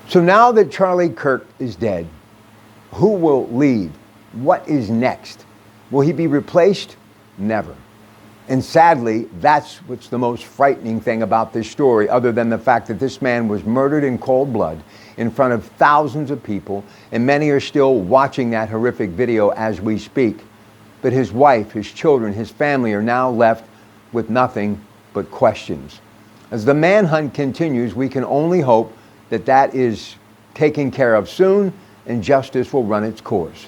So now that Charlie Kirk is dead, who will lead? What is next? Will he be replaced? Never. And sadly, that's what's the most frightening thing about this story, other than the fact that this man was murdered in cold blood in front of thousands of people, and many are still watching that horrific video as we speak. But his wife, his children, his family are now left with nothing but questions. As the manhunt continues, we can only hope that that is taken care of soon and justice will run its course.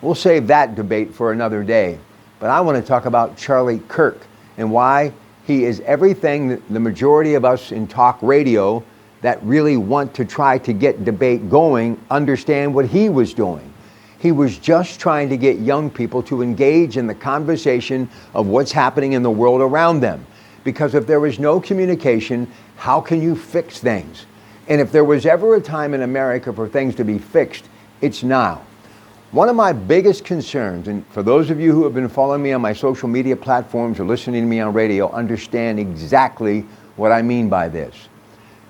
We'll save that debate for another day. But I want to talk about Charlie Kirk and why he is everything that the majority of us in talk radio that really want to try to get debate going understand what he was doing. He was just trying to get young people to engage in the conversation of what's happening in the world around them. Because if there is no communication, how can you fix things? And if there was ever a time in America for things to be fixed, it's now. One of my biggest concerns, and for those of you who have been following me on my social media platforms or listening to me on radio, understand exactly what I mean by this.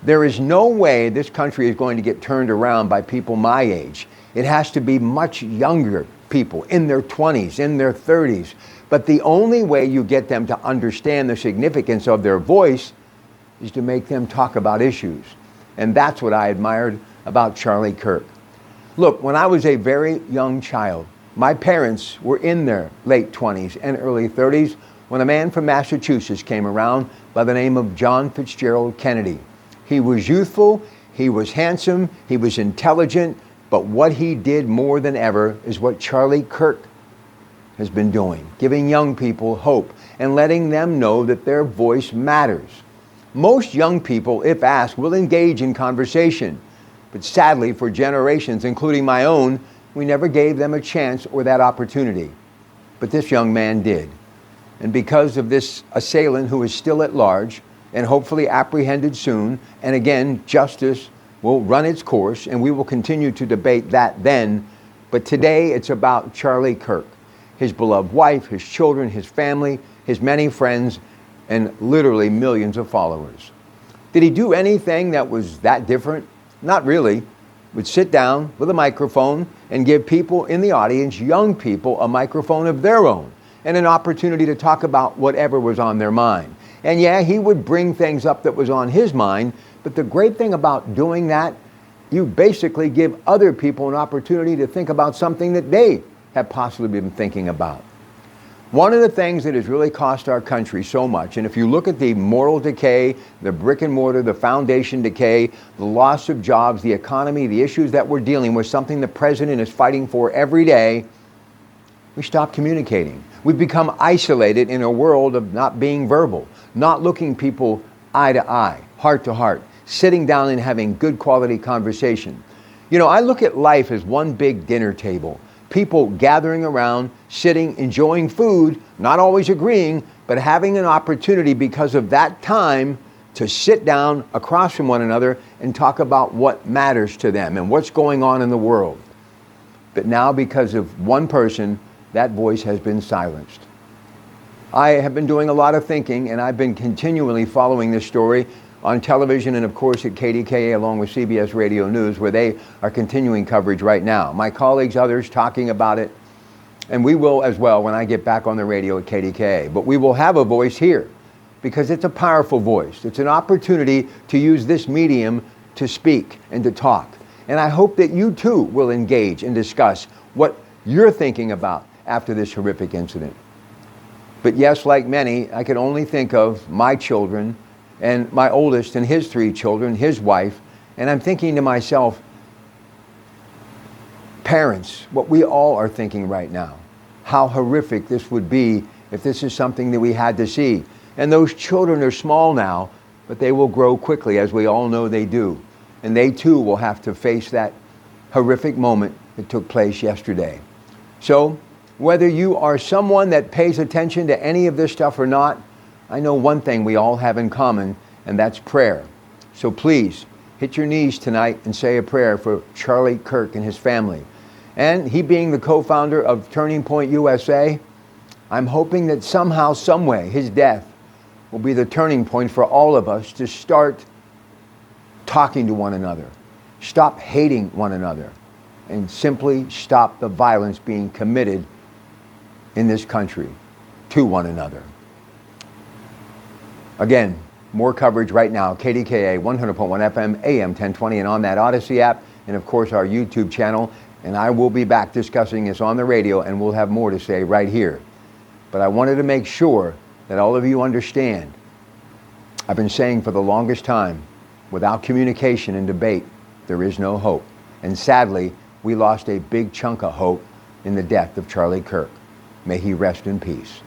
There is no way this country is going to get turned around by people my age. It has to be much younger people, in their 20s, in their 30s. But the only way you get them to understand the significance of their voice is to make them talk about issues. And that's what I admired about Charlie Kirk. Look, when I was a very young child, my parents were in their late 20s and early 30s when a man from Massachusetts came around by the name of John Fitzgerald Kennedy. He was youthful, he was handsome, he was intelligent, but what he did more than ever is what Charlie Kirk has been doing, giving young people hope and letting them know that their voice matters. Most young people, if asked, will engage in conversation. But sadly, for generations, including my own, we never gave them a chance or that opportunity. But this young man did. And because of this assailant who is still at large and hopefully apprehended soon, and again, justice will run its course, and we will continue to debate that then. But today, it's about Charlie Kirk, his beloved wife, his children, his family, his many friends, and literally millions of followers. Did he do anything that was that different? Not really. Would sit down with a microphone and give people in the audience, young people, a microphone of their own and an opportunity to talk about whatever was on their mind. And yeah, he would bring things up that was on his mind, but the great thing about doing that, you basically give other people an opportunity to think about something that they have possibly been thinking about. One of the things that has really cost our country so much, and if you look at the moral decay, the brick and mortar, the foundation decay, the loss of jobs, the economy, the issues that we're dealing with, something the president is fighting for every day, we stop communicating. We've become isolated in a world of not being verbal, not looking people eye to eye, heart to heart, sitting down and having good quality conversation. You know, I look at life as one big dinner table. People gathering around, sitting, enjoying food, not always agreeing, but having an opportunity because of that time to sit down across from one another and talk about what matters to them and what's going on in the world. But now, because of one person, that voice has been silenced. I have been doing a lot of thinking, and I've been continually following this story on television and, of course, at KDKA along with CBS Radio News, where they are continuing coverage right now. My colleagues, others, talking about it, and we will as well when I get back on the radio at KDKA. But we will have a voice here because it's a powerful voice. It's an opportunity to use this medium to speak and to talk. And I hope that you, too, will engage and discuss what you're thinking about after this horrific incident. But yes, like many, I can only think of my children and my oldest and his 3 children, his wife, and I'm thinking to myself, parents, what we all are thinking right now, how horrific this would be if this is something that we had to see. And those children are small now, but they will grow quickly, as we all know they do. And they too will have to face that horrific moment that took place yesterday. So, whether you are someone that pays attention to any of this stuff or not, I know one thing we all have in common, and that's prayer. So please, hit your knees tonight and say a prayer for Charlie Kirk and his family. And he being the co-founder of Turning Point USA, I'm hoping that somehow, some way, his death will be the turning point for all of us to start talking to one another, stop hating one another, and simply stop the violence being committed in this country to one another. Again, more coverage right now, KDKA 100.1 FM, AM 1020, and on that Odyssey app, and of course our YouTube channel. And I will be back discussing this on the radio, and we'll have more to say right here. But I wanted to make sure that all of you understand, I've been saying for the longest time, without communication and debate, there is no hope. And sadly, we lost a big chunk of hope in the death of Charlie Kirk. May he rest in peace.